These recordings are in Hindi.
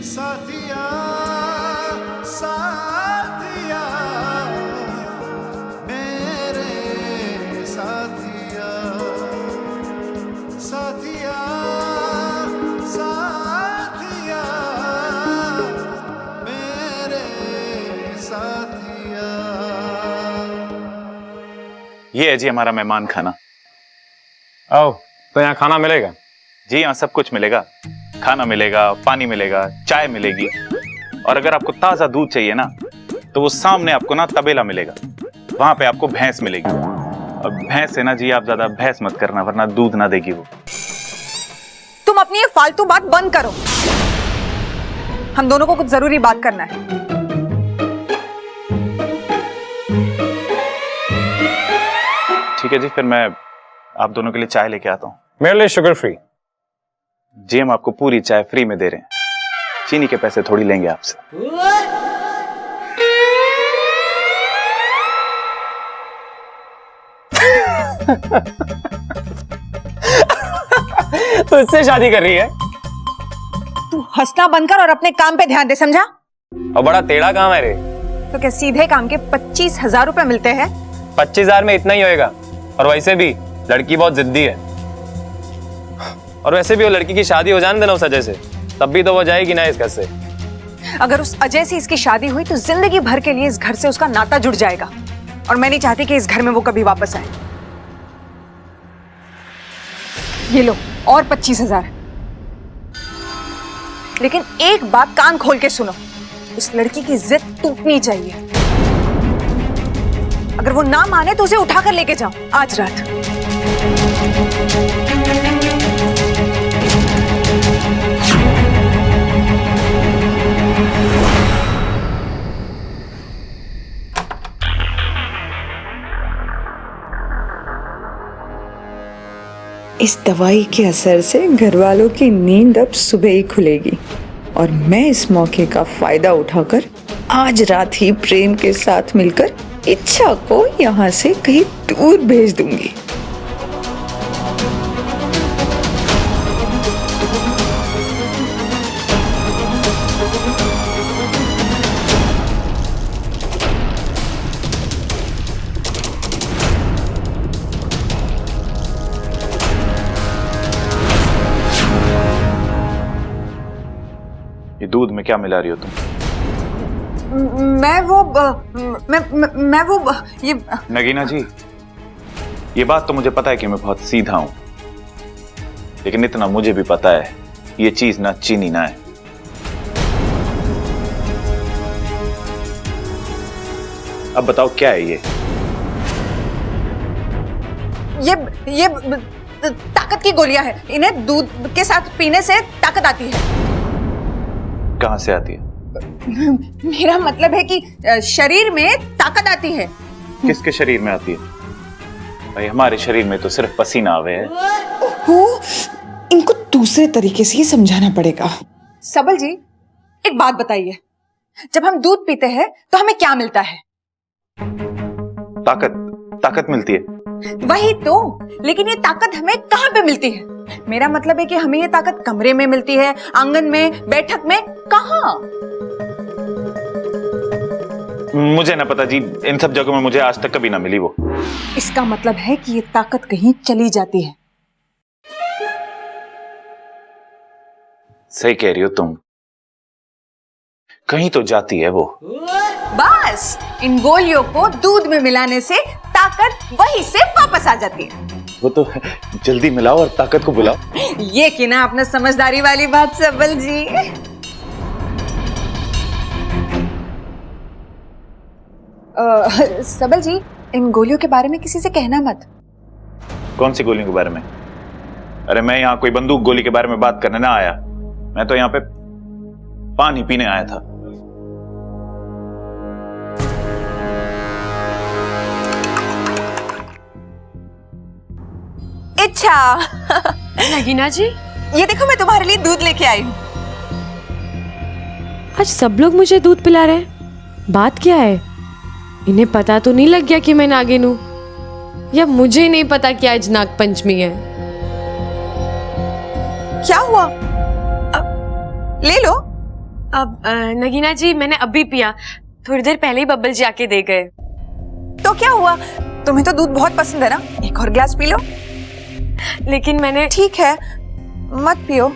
साथिया साथिया मेरे साथिया साथिया साथिया मेरे साथिया। ये है जी हमारा मेहमान खाना। आओ, तो यहाँ खाना मिलेगा? जी यहाँ सब कुछ मिलेगा, खाना मिलेगा, पानी मिलेगा, चाय मिलेगी, और अगर आपको ताजा दूध चाहिए ना तो वो सामने आपको ना तबेला मिलेगा, वहां पे आपको भैंस मिलेगी। और भैंस है ना जी, आप ज्यादा भैंस मत करना वरना दूध ना देगी वो। तुम अपनी ये फालतू बात बंद करो, हम दोनों को कुछ जरूरी बात करना है। ठीक है जी, फिर मैं आप दोनों के लिए चाय लेके आता हूँ। मेरे लिए शुगर फ्री। जी हम आपको पूरी चाय फ्री में दे रहे हैं, चीनी के पैसे थोड़ी लेंगे आपसे। तो इससे शादी कर रही है? तू हंसना बंद कर और अपने काम पे ध्यान दे, समझा? और बड़ा टेढ़ा काम है रे। तो क्या सीधे काम के 25,000 रुपए मिलते हैं? 25,000 में इतना ही होएगा, और वैसे भी लड़की बहुत जिद्दी है। और वैसे भी वो लड़की की शादी हो जाने देना उस अजय से, तब भी तो वो जाएगी ना इस घर से। अगर उस अजय से इसकी शादी हुई तो जिंदगी भर के लिए इस घर से उसका नाता जुड़ जाएगा, और मैं नहीं चाहती कि इस घर में वो कभी वापस आए। ये लो और 25,000। लेकिन एक बात कान खोल के सुनो, उस लड़की की जिद टूटनी चाहिए। अगर वो ना माने तो उसे उठाकर लेके जाओ आज रात। इस दवाई के असर से घर वालों की नींद अब सुबह ही खुलेगी, और मैं इस मौके का फायदा उठाकर आज रात ही प्रेम के साथ मिलकर इच्छा को यहाँ से कहीं दूर भेज दूंगी। ये दूध में क्या मिला रही हो तुम? ये नगीना जी, ये बात तो मुझे पता है कि मैं बहुत सीधा हूं, लेकिन इतना मुझे भी पता है ये चीज ना चीनी ना है। अब बताओ क्या है ये ताकत की गोलियां हैं। इन्हें दूध के साथ पीने से ताकत आती है। कहां से आती है? मेरा मतलब है कि शरीर में ताकत आती है। किसके शरीर में आती है? भाई हमारे शरीर में तो सिर्फ पसीना आवे है। इनको दूसरे तरीके से ही समझाना पड़ेगा। सबल जी, एक बात बताइए, जब हम दूध पीते हैं तो हमें क्या मिलता है? ताकत मिलती है। वही तो, लेकिन ये ताकत हमें कहां पे मिलती है? मेरा मतलब है कि हमें ये ताकत कमरे में मिलती है, आंगन में, बैठक में, कहां? मुझे ना पता जी, इन सब जगहों में मुझे आज तक कभी ना मिली वो। इसका मतलब है कि ये ताकत कहीं चली जाती है। सही कह रही हो तुम, कहीं तो जाती है वो। बस इन गोलियों को दूध में मिलाने से ताकत वहीं से वापस आ जाती है। वो तो जल्दी मिलाओ और ताकत को बुलाओ। ये कि ना अपना समझदारी वाली बात सबल जी। सबल जी, इन गोलियों के बारे में किसी से कहना मत। कौन सी गोलियों के बारे में? अरे मैं यहाँ कोई बंदूक गोली के बारे में बात करने ना आया, मैं तो यहाँ पे पानी पीने आया था। अच्छा नगीना जी, ये देखो मैं तुम्हारे लिए दूध लेके आई हूँ। आज सब लोग मुझे दूध पिला रहे हैं। बात क्या है? इन्हें पता तो नहीं लग गया कि मैं नागिन हूँ? या मुझे नहीं पता कि आज नाग पंचमी है? क्या हुआ? ले लो। अब नगीना जी मैंने अभी पिया, थोड़ी देर पहले ही बब्बल जी आके दे गए। तो क्या हुआ? तुम्हें तो दूध बहुत पसंद है ना, एक और गिलास पी लो। लेकिन मैंने ठीक है, मत पियो,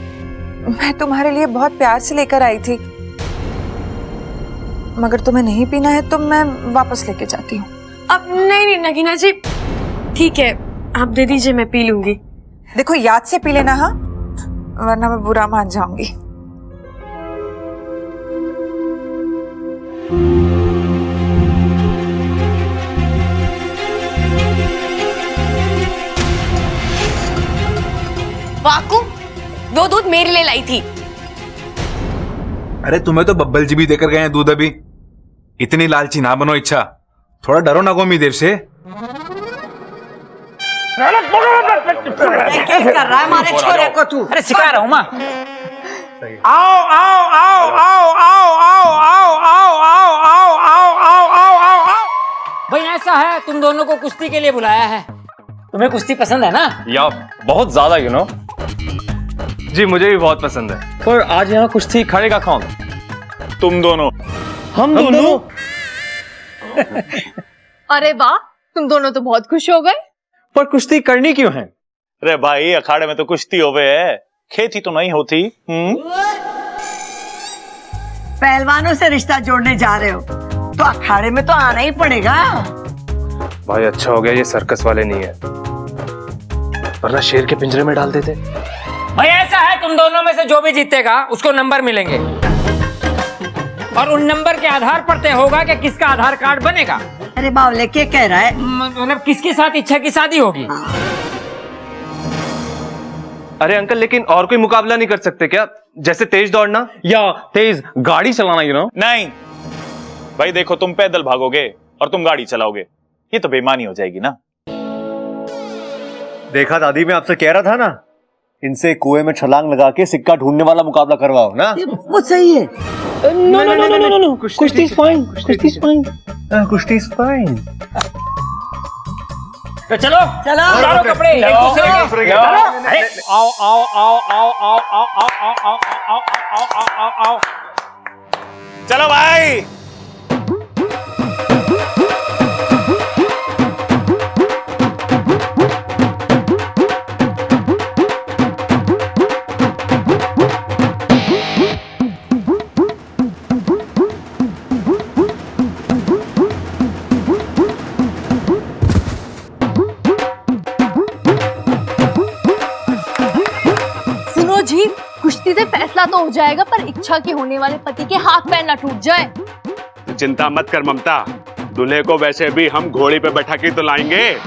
मैं तुम्हारे लिए बहुत प्यार से लेकर आई थी, मगर तुम्हें नहीं पीना है तो मैं वापस लेके जाती हूँ। अब नहीं नगीना जी, ठीक है आप दे दीजिए, मैं पी लूंगी। देखो याद से पी लेना, हाँ, वरना मैं बुरा मान जाऊंगी। वाकू, वो दूध मेरे लिए लाई थी। अरे तुम्हें तो बब्बल जी भी देकर गए हैं दूध अभी। इतनी लालची ना बनो इच्छा, थोड़ा डरो ना गोमी देर से। कर रहा है हमारे छोरे को तू? अरे सिखा रहा हूँ माँ। आओ आओ आओ आओ आओ आओ आओ आओ आओ आओ आओ आओ आओ आओ आओ। भाई ऐसा है, तुम दोनों को कुश्ती के लिए बुलाया है। तुम्हें कुश्ती पसंद है ना? या बहुत ज्यादा यू नो। जी मुझे भी बहुत पसंद है, पर आज यहाँ कुश्ती खड़ेगा कौन? तुम दोनों। हम दोनों? अरे वाह, तुम दोनों तो बहुत खुश हो गए। पर कुश्ती करनी क्यों है? अरे भाई अखाड़े में तो कुश्ती होवे है, खेती तो नहीं होती। पहलवानों से रिश्ता जोड़ने जा रहे हो तो अखाड़े में तो आना ही पड़ेगा। भाई अच्छा हो गया ये सर्कस वाले नहीं है, वरना शेर के पिंजरे में डाल देते। भाई ऐसा है, तुम दोनों में से जो भी जीतेगा उसको नंबर मिलेंगे, और उन नंबर के आधार पर तय होगा कि किसका आधार कार्ड बनेगा। अरे बावले क्या कह रहा है? मतलब किसके साथ इच्छा की शादी होगी। अरे अंकल, लेकिन और कोई मुकाबला नहीं कर सकते क्या? जैसे तेज दौड़ना या तेज गाड़ी चलाना, यू नो? नहीं भाई, देखो तुम पैदल भागोगे और तुम गाड़ी चलाओगे, ये तो बेईमानी हो जाएगी ना। देखा दादी, मैं आपसे कह रहा था ना, इनसे कुएं में छलांग लगा के सिक्का ढूंढने वाला मुकाबला करवाओ ना। वो सही है। No no no no no no, कुश्ती इज फाइन, कुश्ती इज फाइन, कुश्ती इज फाइन। तो चलो चलो उतारो कपड़े, एक दूसरे के। अरे आओ आओ आओ आओ आओ आओ आओ आओ आओ आओ आओ आओ आओ आओ। चलो भाई। सुनो जी, कुश्ती से फैसला तो हो जाएगा, पर इच्छा के होने वाले पति के हाथ पैर ना टूट जाए। तो चिंता मत कर ममता, दूल्हे को वैसे भी हम घोड़ी पे बैठा के तो लाएंगे।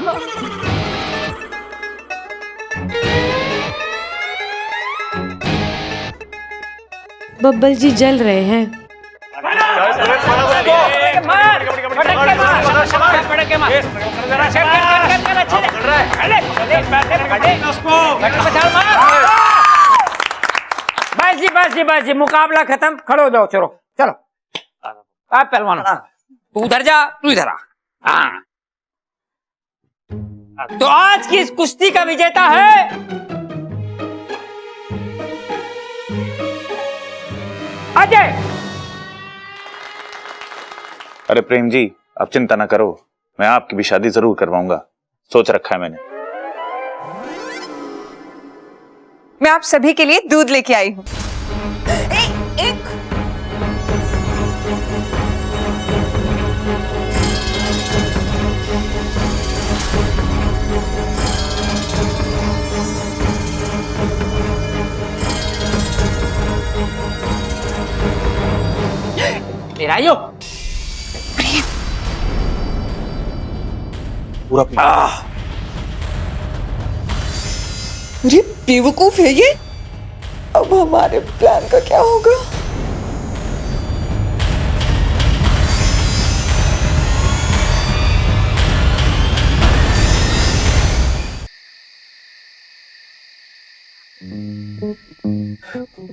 बब्बल जी जल रहे हैं। बस जी मुकाबला खत्म, खड़े हो जाओ, चलो चलो। आप पहलवान, तू उधर जा, तू इधर आ। तो आज की इस कुश्ती का विजेता है अजय। अरे प्रेम जी, आप चिंता ना करो, मैं आपकी भी शादी जरूर करवाऊंगा, सोच रखा है मैंने। मैं आप सभी के लिए दूध लेके आई हूँ। एक तेरा यो पूरा अरे बेवकूफ है ये, अब हमारे प्लान का क्या होगा?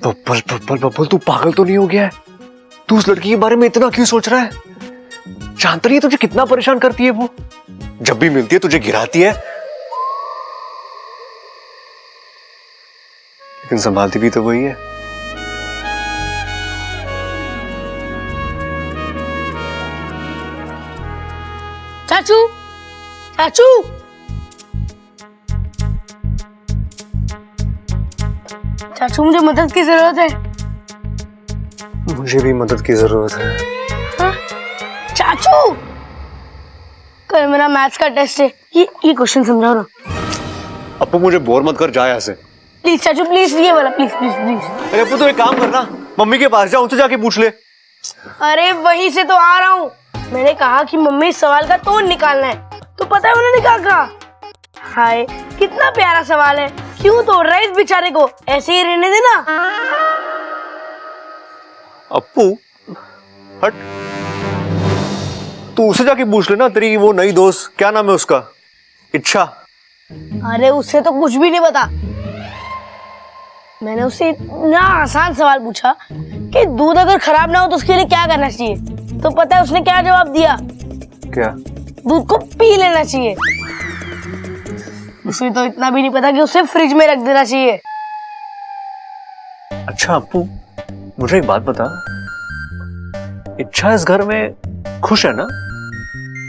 बब्बल बब्बल बब्बल, तू पागल तो नहीं हो गया है? तू उस लड़की के बारे में इतना क्यों सोच रहा है? जानता नहीं है तुझे कितना परेशान करती है वो? जब भी मिलती है तुझे गिराती है। लेकिन संभालती भी तो वही है। चाचू, चाचू, चाचू मुझे मदद की जरूरत है। मुझे भी मदद की जरूरत है। हाँ? चाचू, कल मेरा मैथ्स का टेस्ट है, ये क्वेश्चन समझाओ ना। अपू मुझे बोर मत कर, जा यहाँ से। प्लीज चाचू, प्लीज, ये वाला, प्लीज प्लीज प्लीज। अरे अपू तो एक काम करना, मम्मी के पास जा, उनसे जाके पूछ ले। अरे वहीं से तो आ रहा हूँ। मैंने कहा कि मम्मी इस सवाल का तोड़ निकालना है, तो पता है उन्होंने क्या कहा? हाय, कितना प्यारा सवाल है, क्यों तोड़ रहा है इस बेचारे को, ऐसे ही रहने देना। अपू हट, तू उसे जाके पूछ लेना, तेरी वो नई दोस्त, क्या नाम है उसका, इच्छा। अरे उससे तो कुछ भी नहीं पता। मैंने उससे इतना आसान सवाल पूछा कि दूध अगर खराब ना हो तो उसके लिए क्या करना चाहिए, तो पता है उसने क्या जवाब दिया? क्या? दूध को पी लेना चाहिए। उसे तो इतना भी नहीं पता कि उसे फ्रिज में रख देना चाहिए। अच्छा अपू, मुझे एक बात बता, इच्छा इस घर में खुश है ना?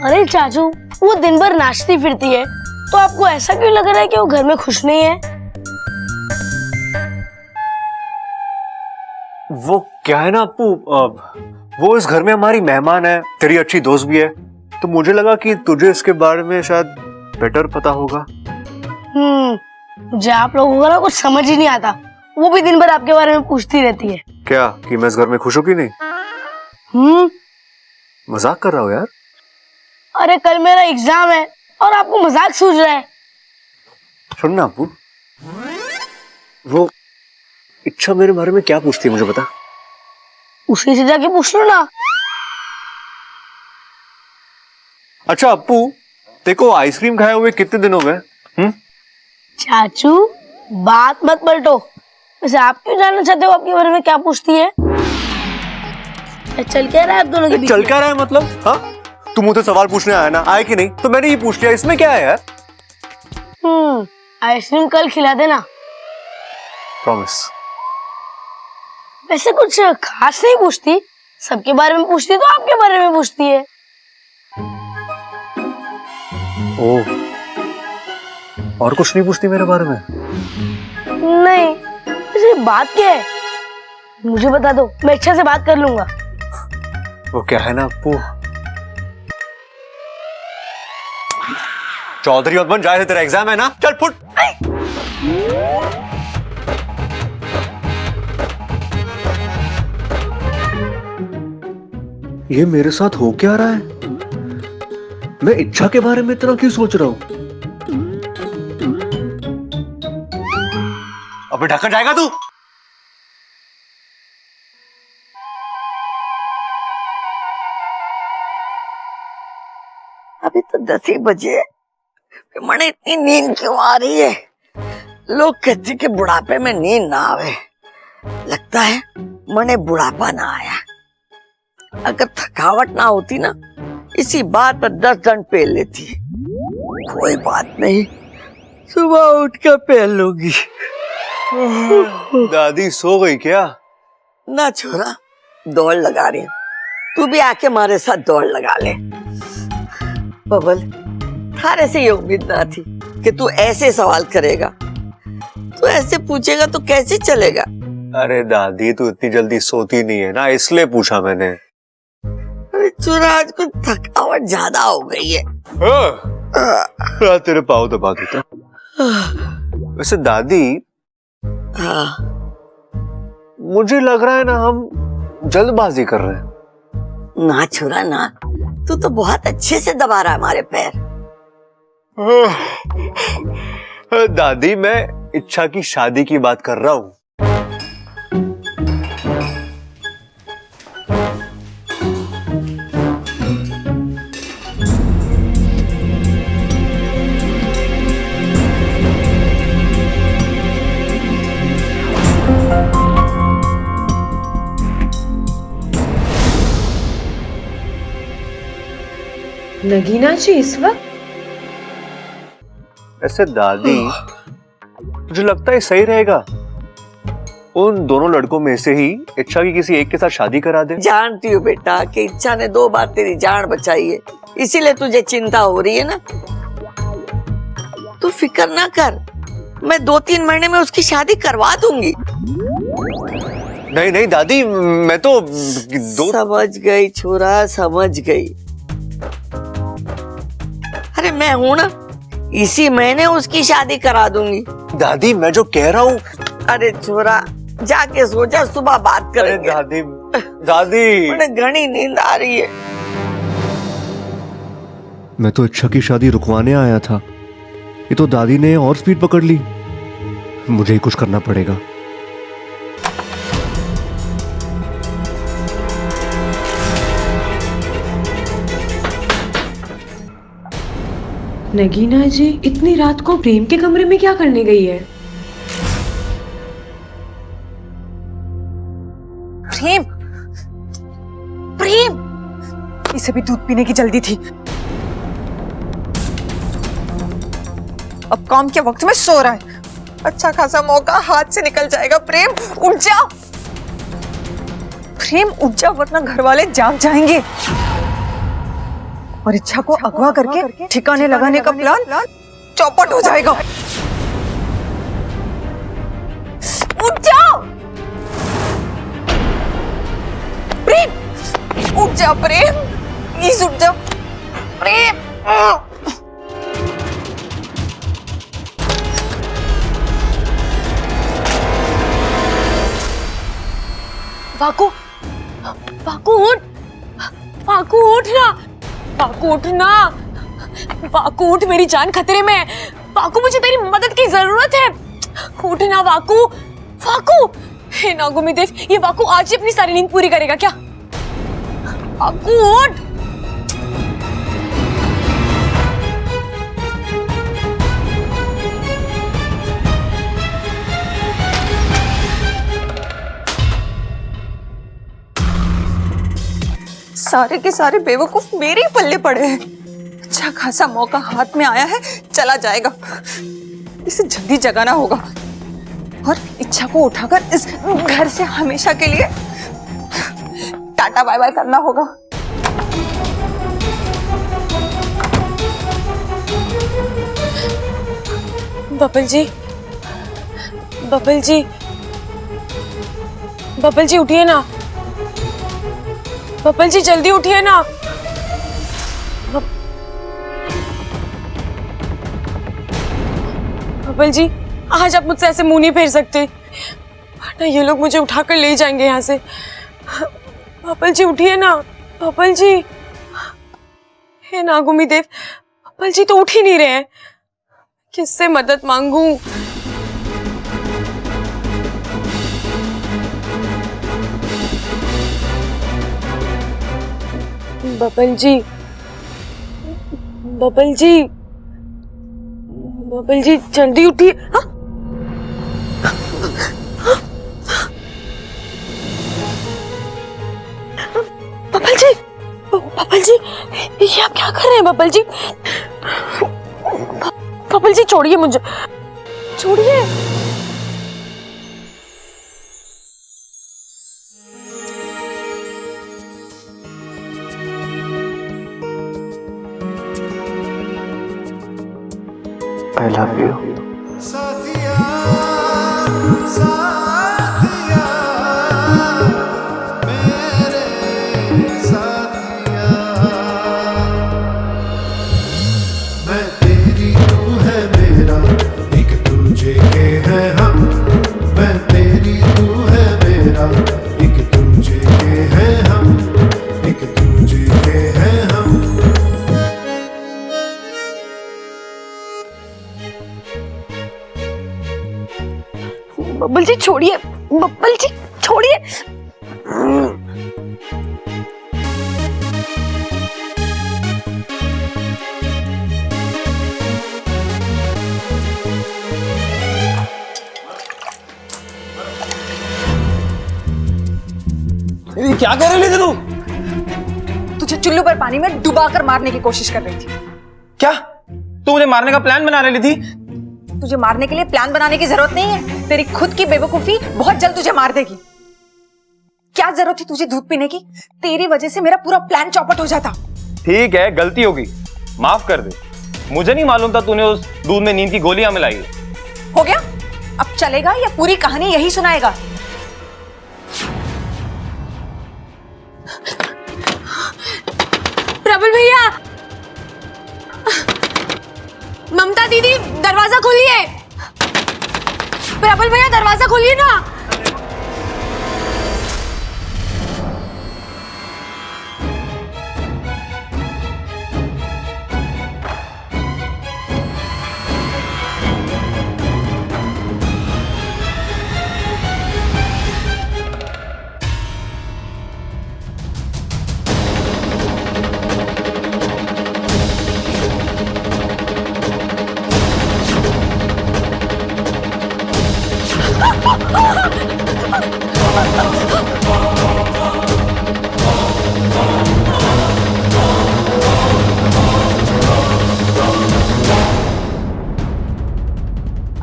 अरे चाचू, वो दिन भर नाचती फिरती है, तो आपको ऐसा क्यों लग रहा है कि वो घर में खुश नहीं है? वो क्या है ना अपू, वो इस घर में हमारी मेहमान है, तेरी अच्छी दोस्त भी है, तो मुझे लगा कि तुझे इसके बारे में शायद बेटर पता होगा। मुझे आप लोगों को ना कुछ समझ ही नहीं आता। वो भी दिन भर आपके बारे में पूछती रहती है। क्या कि मैं इस घर में खुश हूं कि नहीं? मजाक कर रहा हूँ यार। अरे कल मेरा एग्जाम है और आपको मजाक सूझ रहा है। सुन ना अपू, वो इच्छा मेरे बारे में क्या पूछती है मुझे बता। उसी से जाके पूछ लो ना। अच्छा अपू, देखो आइसक्रीम खाए हुए कितने दिन हो गए? चाचू, बात मत पलटो। वैसे आप क्यों जानना चाहते हो आपके बारे में क्या पूछती है? चल क्या रहा है आप दोनों के बीच? चल क्या रहा है मतलब? हाँ, तुम मुझसे सवाल पूछने आया ना, आए कि नहीं? तो मैंने ये पूछ लिया, इसमें क्या है यार? आइसक्रीम कल खिला देना। प्रॉमिस। वैसे कुछ खास नहीं पूछती, सबके बारे में पूछती तो आपके बारे में पूछती है। ओह, और कुछ नहीं पूछती मेरे बारे में? नहीं, वैसे बात क्या है मुझे बता दो, मैं इच्छा से बात कर लूंगा। वो क्या है ना अपू, चौधरी मत बन, जाए तेरा एग्जाम है ना, चल फुट। ये मेरे साथ हो क्या रहा है? मैं इच्छा के बारे में इतना क्यों सोच रहा हूं? अबे ढक्कन जाएगा तू? अभी तो 10 ही बजे, मने इतनी नींद क्यों आ रही है? लोग कहते कि बुढ़ापे में नींद ना आवे, लगता है मने बुढ़ापा ना आया। अगर थकावट ना होती ना, इसी बात पर 10 दंड पेल लेती। कोई बात नहीं, सुबह उठ कर पेल लूंगी। दादी सो गई क्या? ना छोरा, दौड़ लगा रही हूँ, तू भी आके हमारे साथ दौड़ लगा ले। बबल, थारे से ये उम्मीद ना थी कि तू ऐसे सवाल करेगा। तू ऐसे पूछेगा तो कैसे चलेगा? अरे दादी, तू इतनी जल्दी सोती नहीं है ना, इसलिए पूछा मैंने। अरे छोरा, आज कुछ थकावट ज्यादा हो गई है। तेरे पाँव दबा देता। वैसे दादी, हाँ, मुझे लग रहा है ना हम जल्दबाजी कर रहे हैं। ना छोरा ना, तू तो बहुत अच्छे से दबा रहा है हमारे पैर। दादी, मैं इच्छा की शादी की बात कर रहा हूं। नगीना जी इस वक्त? ऐसे दादी, तुझे लगता है सही रहेगा उन दोनों लड़कों में से ही इच्छा की किसी एक के साथ शादी करा दे। जानती हूँ बेटा कि इच्छा ने 2 बार तेरी जान बचाई है, इसीलिए तुझे चिंता हो रही है ना। तू फिक्र ना कर, मैं 2-3 महीने में उसकी शादी करवा दूंगी। नहीं नहीं दादी, मैं तो समझ गई छोरा, समझ गई। अरे मैं हूं ना, इसी महीने उसकी शादी करा दूंगी। दादी मैं जो कह रहा हूँ। अरे छोरा जाके सो जा, सुबह बात करेंगे। दादी दादी मुझे घनी नींद आ रही है। मैं तो इच्छा की शादी रुकवाने आया था, ये तो दादी ने और स्पीड पकड़ ली। मुझे ही कुछ करना पड़ेगा। नगीना जी इतनी रात को प्रेम के कमरे में क्या करने गई है? प्रेम, प्रेम, इसे भी दूध पीने की जल्दी थी। अब काम के वक्त में सो रहा है, अच्छा खासा मौका हाथ से निकल जाएगा। प्रेम उठ जा, प्रेम उठ जा, वरना घर वाले जाग जाएंगे और इच्छा को अगवा करके ठिकाने लगाने का प्लान चौपट हो जाएगा। उठ जाओ प्रेम, उठ जा प्रेम, प्लीज उठ जा प्रेम। वाकू, वाकू उठ, वाकू उठ ना, वाकू उठ ना, वाकू उठ, मेरी जान खतरे में है। वाकू मुझे तेरी मदद की जरूरत है, उठ ना वाकू। वाकू, हे नागुमी देव, ये वाकू आज ही अपनी सारी नींद पूरी करेगा क्या? वाकू उठ। सारे के सारे बेवकूफ मेरे ही पल्ले पड़े हैं। अच्छा खासा मौका हाथ में आया है, चला जाएगा। इसे जल्दी जगाना होगा और इच्छा को उठाकर इस घर से हमेशा के लिए टाटा बाय बाय करना होगा। बबल जी, बबल जी, बबल जी उठिए ना, बबल जी जल्दी उठिए ना। बबल जी आज आप मुझसे ऐसे मुंह नहीं फेर सकते, वरना ये लोग मुझे उठाकर ले जाएंगे यहाँ से। बबल जी उठिए ना, बबल जी। हे नागुमी देव, बबल जी तो उठ ही नहीं रहे हैं, किससे मदद मांगू? बबल जी, बबल जी, बबल जी जल्दी उठिए। हाँ? बबल जी, बबल जी, ये आप क्या कर रहे हैं बबल जी? बबल जी छोड़िए मुझे, छोड़िए। I love you. साथिया साथिया मेरे साथिया, मैं तेरी तू है मेरा, एक दूजे के हैं हम। मैं तेरी तू है मेरा, एक दूजे के हैं हम, एक दूजे के हैं हम। बबल जी छोड़िए, बबल जी छोड़िए। क्या कर रही थी तू? तुझे चुल्लू पर पानी में डुबाकर मारने की कोशिश कर रही थी। क्या तू मुझे मारने का प्लान बना रही थी? तुझे मारने के लिए प्लान बनाने की जरूरत नहीं है, तेरी खुद की बेवकूफी बहुत जल्द तुझे मार देगी। क्या जरूरत थी तुझे दूध पीने की? तेरी वजह से मेरा पूरा प्लान चौपट हो जाता। ठीक है, गलती होगी, माफ कर दे। मुझे नहीं मालूम था तूने उस दूध में नींद की गोलियां मिलाई है। हो गया? अब चलेगा या पूरी कहानी यही सुनाएगा? प्रबल भैया, ममता दीदी दरवाजा खोलिए। प्रबल भैया दरवाजा खोलिए ना।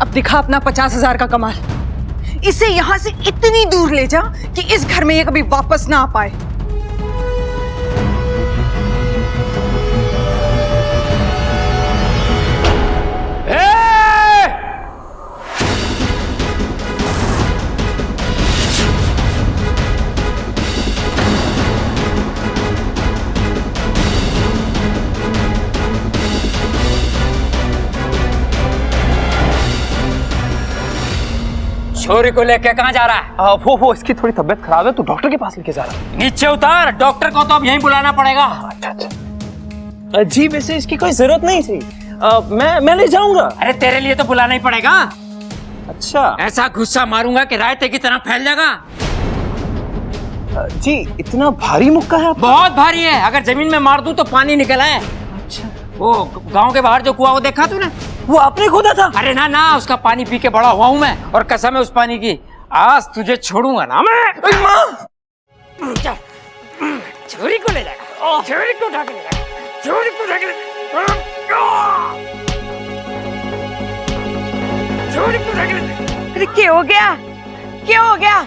अब दिखा अपना 50,000 का कमाल। इसे यहां से इतनी दूर ले जा कि इस घर में ये कभी वापस ना आ पाए। छोरी को लेके कहाँ जा रहा है? वो इसकी थोड़ी तबीयत खराब है तो डॉक्टर के पास लेके जा रहा है। नीचे उतार, डॉक्टर को तो अब यहीं बुलाना पड़ेगा। अच्छा। जी वैसे इसकी कोई जरूरत नहीं थी। मैं ले जाऊंगा। अरे तेरे लिए तो बुलाना ही पड़ेगा। अच्छा। ऐसा गुस्सा मारूंगा कि रायते की तरह फैल जाएगा। जी इतना भारी मुक्का है आपका? बहुत भारी है, अगर जमीन में मार दूं तो पानी निकल आए। अच्छा। वो गांव के बाहर जो कुआं वो देखा तूने? वो आपने खोदा था? अरे ना ना, उसका पानी पी के बड़ा हुआ हूं मैं, और कसम है उस पानी की, आज तुझे छोड़ूंगा ना मैं। मां! छोरी को ले जाएगा, छोरी को उठा के ले जाएगा, छोरी को उठा के ले छोरी को उठा के ले जाएगा। अरे क्या हो गया? क्या हो गया?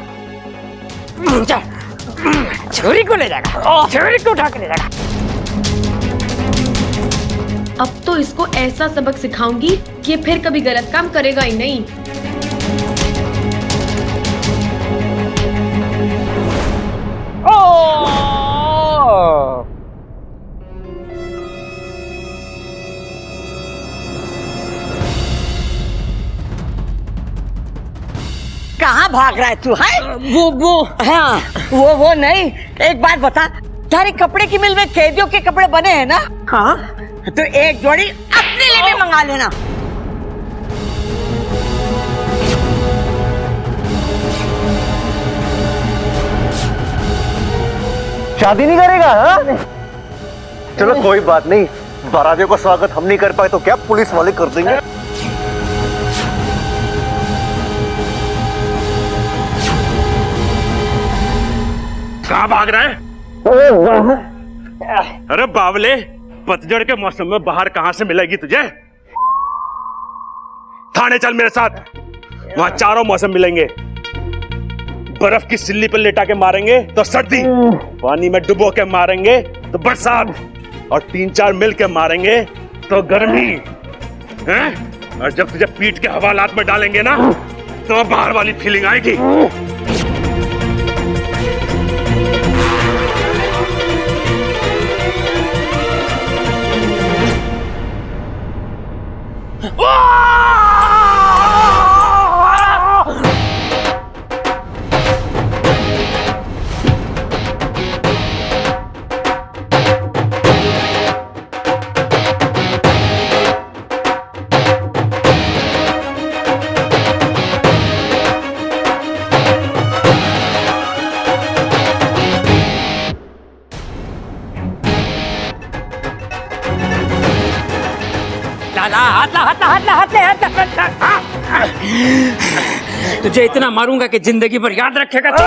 छोरी को ले जाएगा, छोरी को उठा के ले जाएगा। अब तो इसको ऐसा सबक सिखाऊंगी कि फिर कभी गलत काम करेगा ही नहीं। कहाँ भाग रहा है तू? है वो हाँ, वो नहीं। एक बात बता, तारी कपड़े की मिल में कैदियों के कपड़े बने हैं ना? हाँ, तो एक जोड़ी अपने लिए भी मंगा लेना। शादी नहीं करेगा? हाँ? चलो कोई बात नहीं, बारातियों का स्वागत हम नहीं कर पाए तो क्या पुलिस वाले कर देंगे। कहाँ भाग रहा है? अरे बावले, पतझड़ के मौसम में बाहर कहां से मिलेगी तुझे? थाने चल मेरे साथ, वहां चारों मौसम मिलेंगे। बर्फ की सिल्ली पर लेटा के मारेंगे तो सर्दी, पानी में डुबो के मारेंगे तो बरसात, और 3-4 मिल के मारेंगे तो गर्मी हैं? और जब तुझे पीठ के हवालात में डालेंगे ना तो बाहर वाली फीलिंग आएगी। तुझे इतना मारूंगा कि जिंदगी भर याद रखेगा तो।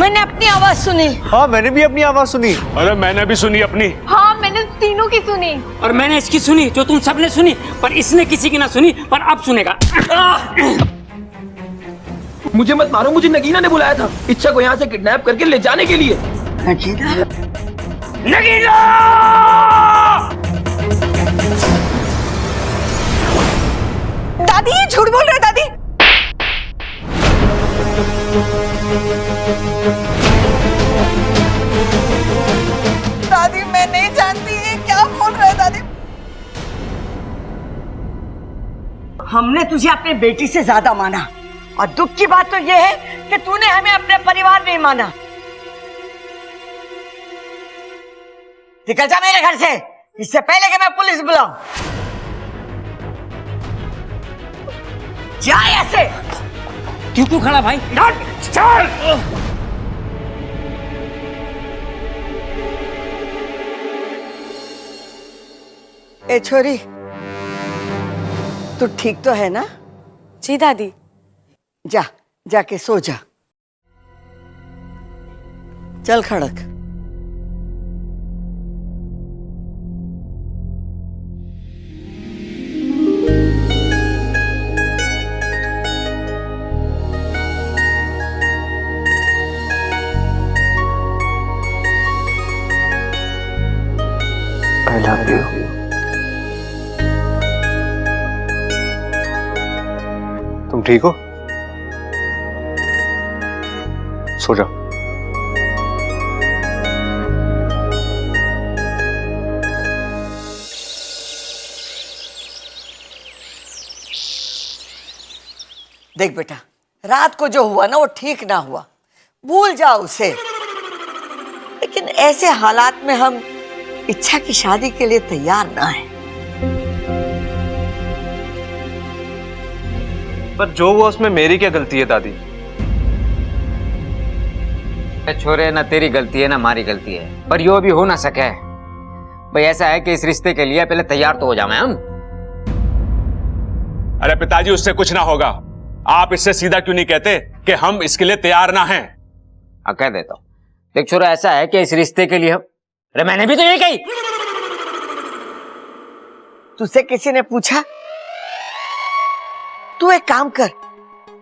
मैंने अपनी आवाज सुनी। हाँ मैंने भी अपनी आवाज सुनी। अरे मैंने भी सुनी अपनी। हाँ मैंने मैंने तीनों की सुनी। और मैंने इसकी सुनी जो तुम सबने सुनी, पर इसने किसी की ना सुनी, पर अब सुनेगा। मुझे मत मारो, मुझे नगीना ने बुलाया था इच्छा को यहाँ से किडनैप करके ले जाने के लिए। नगीना? नगीना! दादी ये झूठ बोल रहे हैं दादी। दादी मैं नहीं जानती ये क्या बोल रहे हैं दादी। हमने तुझे अपनी बेटी से ज्यादा माना, और दुख की बात तो यह है कि तूने हमें अपने परिवार नहीं माना। निकल जा मेरे घर से, इससे पहले कि मैं पुलिस बुलाऊं। जा ऐसे। क्यों खड़ा भाई? चल। ए छोरी, तू ठीक तो है ना? जी दादी। जा, जाके सो जा। चल खड़क। I love you. तुम ठीक हो? सो जाओ। देख बेटा, रात को जो हुआ ना वो ठीक ना हुआ, भूल जाओ उसे। लेकिन ऐसे हालात में हम इच्छा की शादी के लिए तैयार ना है। पर जो हुआ उसमें मेरी क्या गलती है दादी? छोरे, ना तेरी गलती है ना हमारी गलती है, पर यो भी हो ना सके। भाई ऐसा है कि इस रिश्ते के लिए पहले तैयार तो हो जाए हम। अरे पिताजी, उससे कुछ ना होगा। आप इससे सीधा क्यों नहीं कहते कि हम इसके लिए तैयार ना हैं? कह देता हूं। देख छोरा, ऐसा है कि इस रिश्ते के लिए हम, अरे मैंने भी तो यही कही। तुझसे किसी ने पूछा? तू एक काम कर,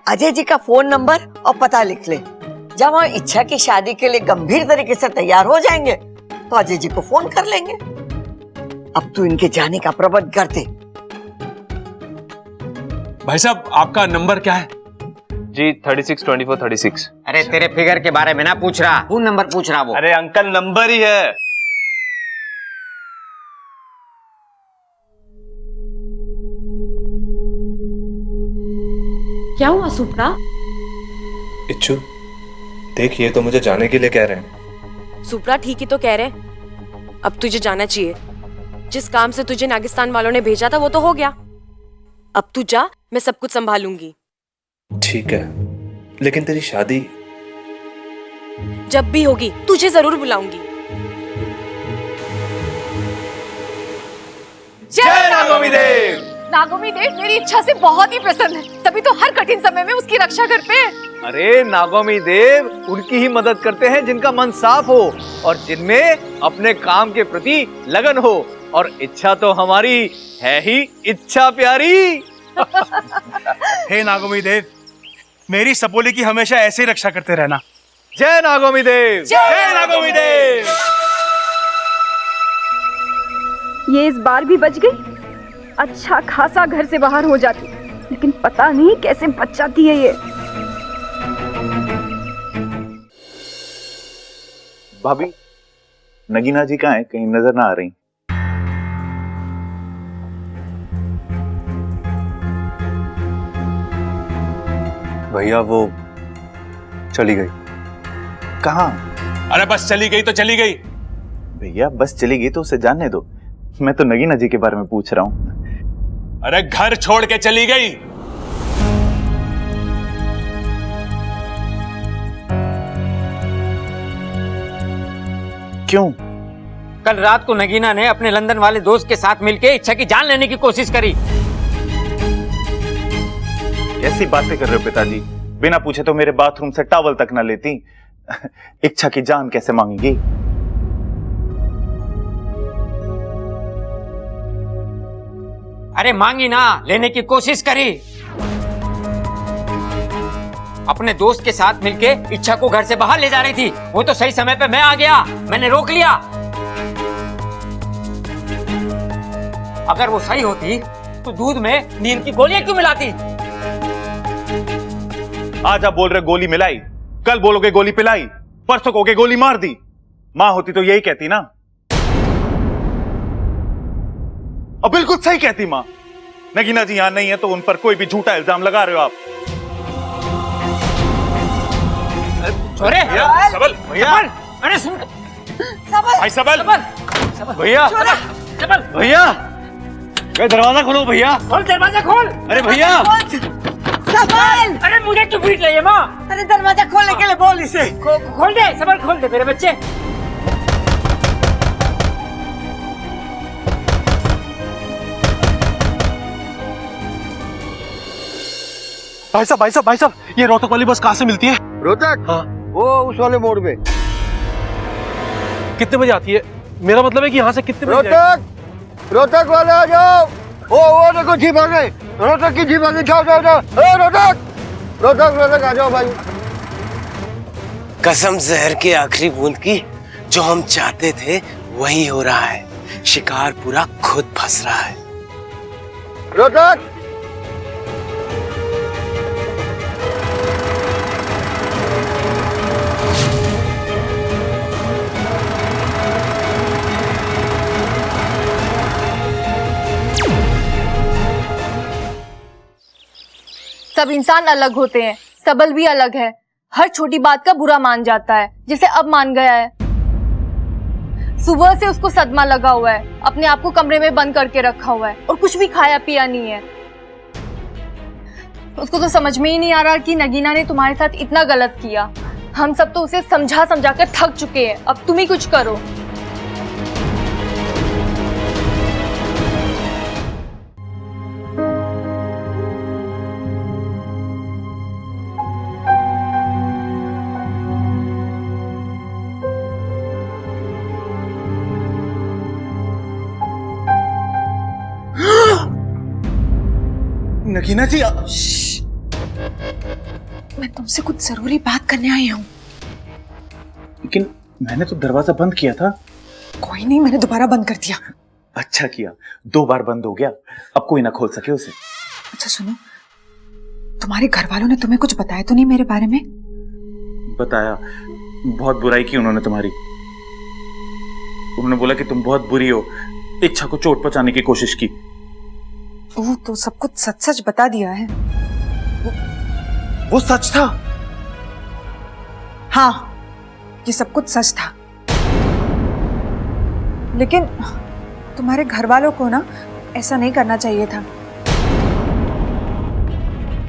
अजय जी का फोन नंबर और पता लिख ले। जब हम इच्छा की शादी के लिए गंभीर तरीके से तैयार हो जाएंगे तो अजय जी को फोन कर लेंगे। अब तू इनके जाने का प्रबंध कर दे। भाई साहब, आपका नंबर क्या है? जी 362436। अरे तेरे फिगर के बारे में ना पूछ रहा, फोन नंबर पूछ रहा वो। अरे अंकल नंबर ही है। क्या हुआ सुप्रा? इच्छु, देख ये तो मुझे जाने के लिए कह रहे हैं। सुप्रा ठीक ही तो कह रहे। अब तुझे जाना चाहिए। जिस काम से तुझे नागिस्तान वालों ने भेजा था वो तो हो गया। अब तू जा, मैं सब कुछ संभालूंगी। ठीक है, लेकिन तेरी शादी जब भी होगी तुझे जरूर बुलाऊंगी। जय नागोमी देव। नागोमी देव मेरी इच्छा से बहुत ही प्रसन्न है, तभी तो हर कठिन समय में उसकी रक्षा करते हैं। अरे नागोमी देव उनकी ही मदद करते हैं जिनका मन साफ हो और जिनमें अपने काम के प्रति लगन हो, और इच्छा तो हमारी है ही इच्छा प्यारी। हे नागोमी देव, मेरी सपोली की हमेशा ऐसे ही रक्षा करते रहना। जय नागोमी देव। जय नागोमी देव। ये इस बार भी बच गई। अच्छा खासा घर से बाहर हो जाती, लेकिन पता नहीं कैसे बच जाती है ये। भाभी, नगीना जी कहाँ है? कहीं नजर ना आ रही। भैया वो चली गई। कहाँ? अरे बस चली गई तो चली गई। भैया बस चली गई तो उसे जानने दो, मैं तो नगीना जी के बारे में पूछ रहा हूँ। अरे घर छोड़ के चली गई। क्यों? कल रात को नगीना ने अपने लंदन वाले दोस्त के साथ मिलकर इच्छा की जान लेने की कोशिश करी। ऐसी बातें कर रहे हो पिताजी? बिना पूछे तो मेरे बाथरूम से टॉवल तक ना लेती। इच्छा की जान कैसे मांगेगी? अरे मांगी ना, लेने की कोशिश करी। अपने दोस्त के साथ मिलके इच्छा को घर से बाहर ले जा रही थी। वो तो सही समय पे मैं आ गया, मैंने रोक लिया। अगर वो सही होती तो दूध में नींद की गोलियां क्यों मिलाती? आज आप बोल रहे गोली मिलाई, कल बोलोगे गोली पिलाई, परसों कहोगे गोली मार दी। मां होती तो यही कहती ना। अब बिल्कुल सही कहती मां। नगीना जी यहां नहीं है तो उन पर कोई भी झूठा इल्जाम लगा रहे हो आप। छोरे सबल भैया, अरे सुन भाई सबल भैया, भैया दरवाजा खोलो भैया। खोल दरवाजा खोल। अरे भैया सबल, अरे मुझे क्यों पीट रही है माँ? अरे दरवाजा खोलने के लिए बोल इसे। खोल दे सबल, खोल दे मेरे बच्चे। भाई साहब, ये रोहतक वाली बस कहाँ से मिलती है? रोहतक? हाँ, वो उस वाले मोड़ पे। कितने बजे आती है? मेरा मतलब है कि यहाँ से कितने बजे? रोहतक वाले आ जाओ। वो देखो जीप आ गई, रोहतक की जीप आ गई। जाओ जाओ जाओ। रोहतक आ जाओ भाई। कसम जहर के आखिरी बूंद की, जो हम चाहते थे वही हो रहा है। शिकार पूरा खुद फंस रहा है। रोहतक सब इंसान अलग होते हैं, सबल भी अलग है। हर छोटी बात का बुरा मान जाता है, जैसे अब मान गया है। सुबह से उसको सदमा लगा हुआ है, अपने आप को कमरे में बंद करके रखा हुआ है और कुछ भी खाया पिया नहीं है। उसको तो समझ में ही नहीं आ रहा कि नगीना ने तुम्हारे साथ इतना गलत किया। हम सब तो उसे समझा समझा कर थक चुके हैं, अब तुम ही कुछ करो। नगीना जी मैं तुमसे कुछ जरूरी बात करने आई हूँ। लेकिन मैंने तो दरवाजा बंद किया था। कोई नहीं, मैंने दोबारा बंद कर दिया। अच्छा किया, 2 बार बंद हो गया, अब कोई ना खोल सके उसे। अच्छा सुनो, तुम्हारे घर वालों ने तुम्हें कुछ बताया तो नहीं मेरे बारे में? बताया, बहुत बुराई की उन्होंने तुम्हारी। उन्होंने बोला कि तुम बहुत बुरी हो, इच्छा को चोट पहुंचाने की कोशिश की। वो तो सब कुछ सच सच बता दिया है। वो सच था? हाँ, ये सब कुछ सच था। लेकिन तुम्हारे घर वालों को ना ऐसा नहीं करना चाहिए था।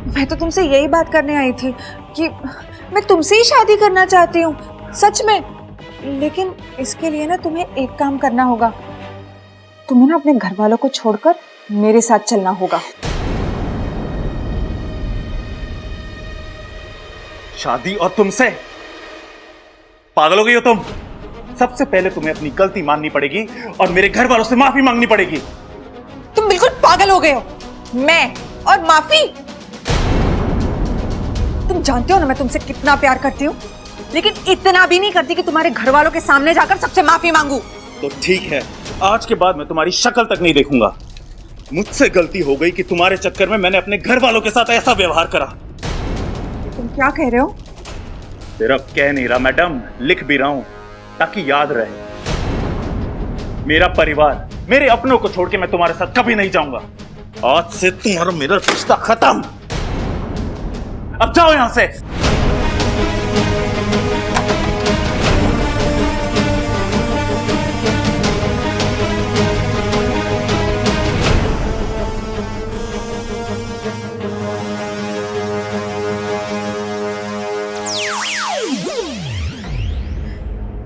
मैं तो तुमसे यही बात करने आई थी कि मैं तुमसे ही शादी करना चाहती हूँ, सच में। लेकिन इसके लिए ना तुम्हें एक काम करना होगा। तुम्हें ना अपने घर वालों को छोड़कर मेरे साथ चलना होगा। शादी और तुमसे? पागल हो गई हो तुम? सबसे पहले तुम्हें अपनी गलती माननी पड़ेगी और मेरे घर वालों से माफी मांगनी पड़ेगी। तुम बिल्कुल पागल हो गए हो। मैं और माफी? तुम जानते हो ना मैं तुमसे कितना प्यार करती हूँ, लेकिन इतना भी नहीं करती कि तुम्हारे घर वालों के सामने जाकर सबसे माफी मांगू। तो ठीक है, आज के बाद मैं तुम्हारी शक्ल तक नहीं देखूंगा। मुझसे गलती हो गई कि तुम्हारे चक्कर में मैंने अपने घर वालों के साथ ऐसा व्यवहार करा। तुम क्या कह रहे हो? सिर्फ कह नहीं रहा मैडम, लिख भी रहा हूं ताकि याद रहे। मेरा परिवार, मेरे अपनों को छोड़ के मैं तुम्हारे साथ कभी नहीं जाऊंगा। आज से तुम्हारा मेरा रिश्ता खत्म। अब जाओ यहां से।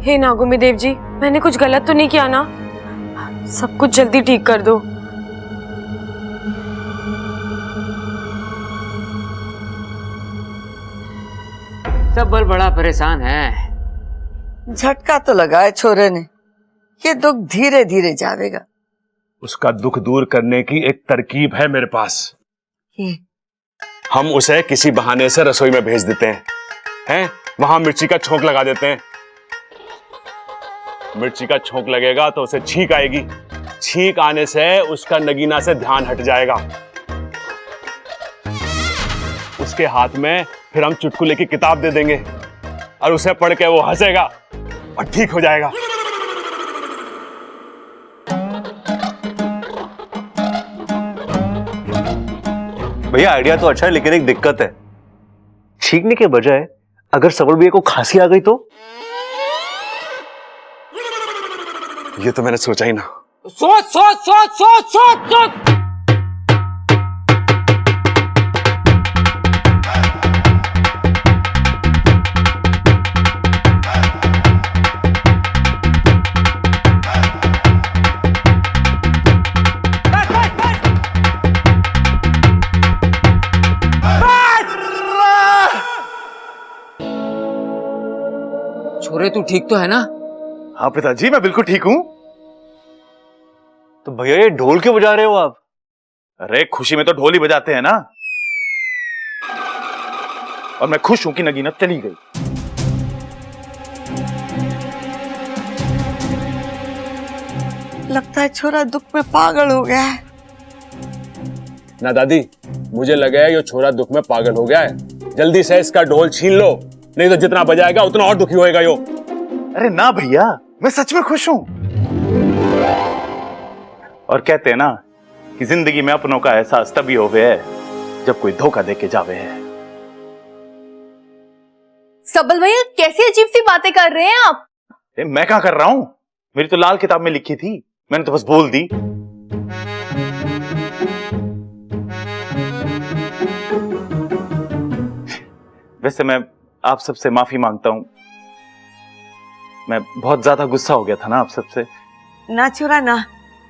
हे नागुमी देव जी, मैंने कुछ गलत तो नहीं किया ना? सब कुछ जल्दी ठीक कर दो। सब बड़ा परेशान है। झटका तो लगा है छोरे ने, ये दुख धीरे धीरे जावेगा। उसका दुख दूर करने की एक तरकीब है मेरे पास। हम उसे किसी बहाने से रसोई में भेज देते हैं, वहां मिर्ची का छोंक लगा देते हैं। मिर्ची का छोंक लगेगा तो उसे छींक आएगी, छींक आने से उसका नगीना से ध्यान हट जाएगा। उसके हाथ में फिर हम चुटकुले की किताब दे देंगे और उसे पढ़ के वो हंसेगा और ठीक हो जाएगा। भैया आइडिया तो अच्छा है, लेकिन एक दिक्कत है। छींकने के बजाय अगर सबल भैया को खांसी आ गई तो? ये तो मैंने सोचा ही ना। सोच सोच सोच सोच सोच सोच। छोरे तू ठीक तो है ना? हाँ पिताजी मैं बिल्कुल ठीक हूं। तो भैया ये ढोल क्यों बजा रहे हो आप? अरे खुशी में तो ढोल ही बजाते हैं ना। और मैं खुश हूं कि नगीना चली गई। लगता है छोरा दुख में पागल हो गया है। ना दादी, मुझे लगा है ये छोरा दुख में पागल हो गया है। जल्दी से इसका ढोल छीन लो, नहीं तो जितना बजाएगा उतना और दुखी होएगा यो। अरे ना भैया, मैं सच में खुश हूं। और कहते हैं ना कि जिंदगी में अपनों का एहसास तभी होवे है जब कोई धोखा देके जावे है। सबल भैया कैसी अजीब सी बातें कर रहे हैं आप? मैं क्या कर रहा हूं? मेरी तो लाल किताब में लिखी थी, मैंने तो बस बोल दी। वैसे मैं आप सबसे माफी मांगता हूं, मैं बहुत ज्यादा गुस्सा हो गया था ना आप सबसे। ना छोरा ना,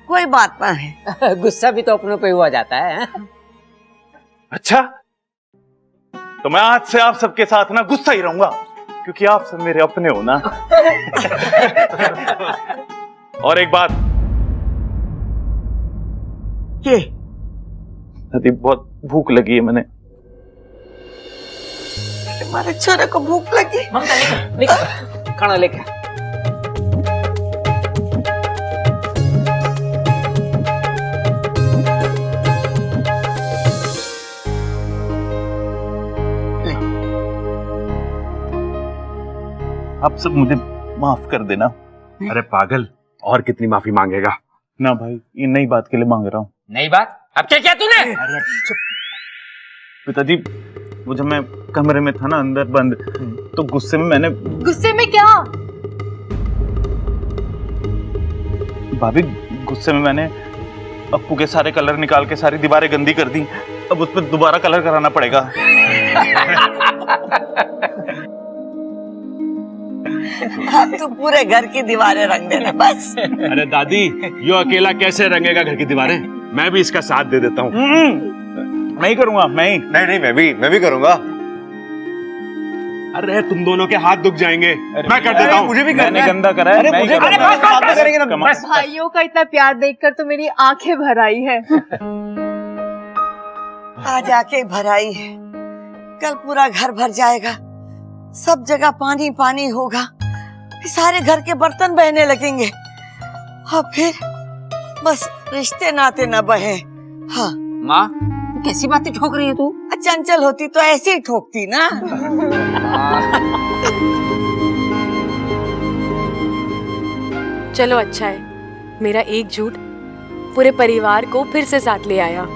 कोई बात ना है। गुस्सा भी तो अपनों पे हुआ जाता है। अच्छा, तो मैं आज से आप सबके साथ ना गुस्सा ही रहूंगा, क्योंकि आप सब मेरे अपने हो ना। और एक बात, ये अभी बहुत भूख लगी है मैंने। हमारे छोरे को भूख लगी। खाना लेके। आप सब मुझे माफ कर देना। अरे पागल, और कितनी माफी मांगेगा? ना भाई, ये नई बात के लिए मांग रहा हूँ। नई बात? अब क्या किया तूने? अरे पिताजी, वो जब मैं कमरे में था ना अंदर बंद, तो गुस्से में मैंने। गुस्से में क्या? भाभी, गुस्से में मैंने अप्पू के सारे कलर निकाल के सारी दीवारें गंदी कर दी। अब उस पर दोबारा कलर कराना पड़ेगा। अब तो पूरे घर की दीवारें रंग देना बस। अरे दादी, यो अकेला कैसे रंगेगा घर की दीवारें? मैं भी इसका साथ दे देता हूँ। मैं ही करूंगा, मैं ही। नहीं, मैं भी करूंगा। अरे तुम दोनों के हाथ दुख जाएंगे, मैं कर देता हूँ। मुझे भी मैंने गंदा करा है। अरे मुझे करेंगे ना। भाइयों का इतना प्यार देखकर तो मेरी आंखें भर आई है। आज आंखें भर आई है, कल पूरा घर भर जाएगा, सब जगह पानी पानी होगा, फिर सारे घर के बर्तन बहने लगेंगे, और फिर बस रिश्ते नाते न बहे। हाँ माँ, कैसी बातें ठोक रही है तू? चंचल होती तो ऐसे ही ठोकती ना। चलो अच्छा है, मेरा एक झूठ पूरे परिवार को फिर से साथ ले आया।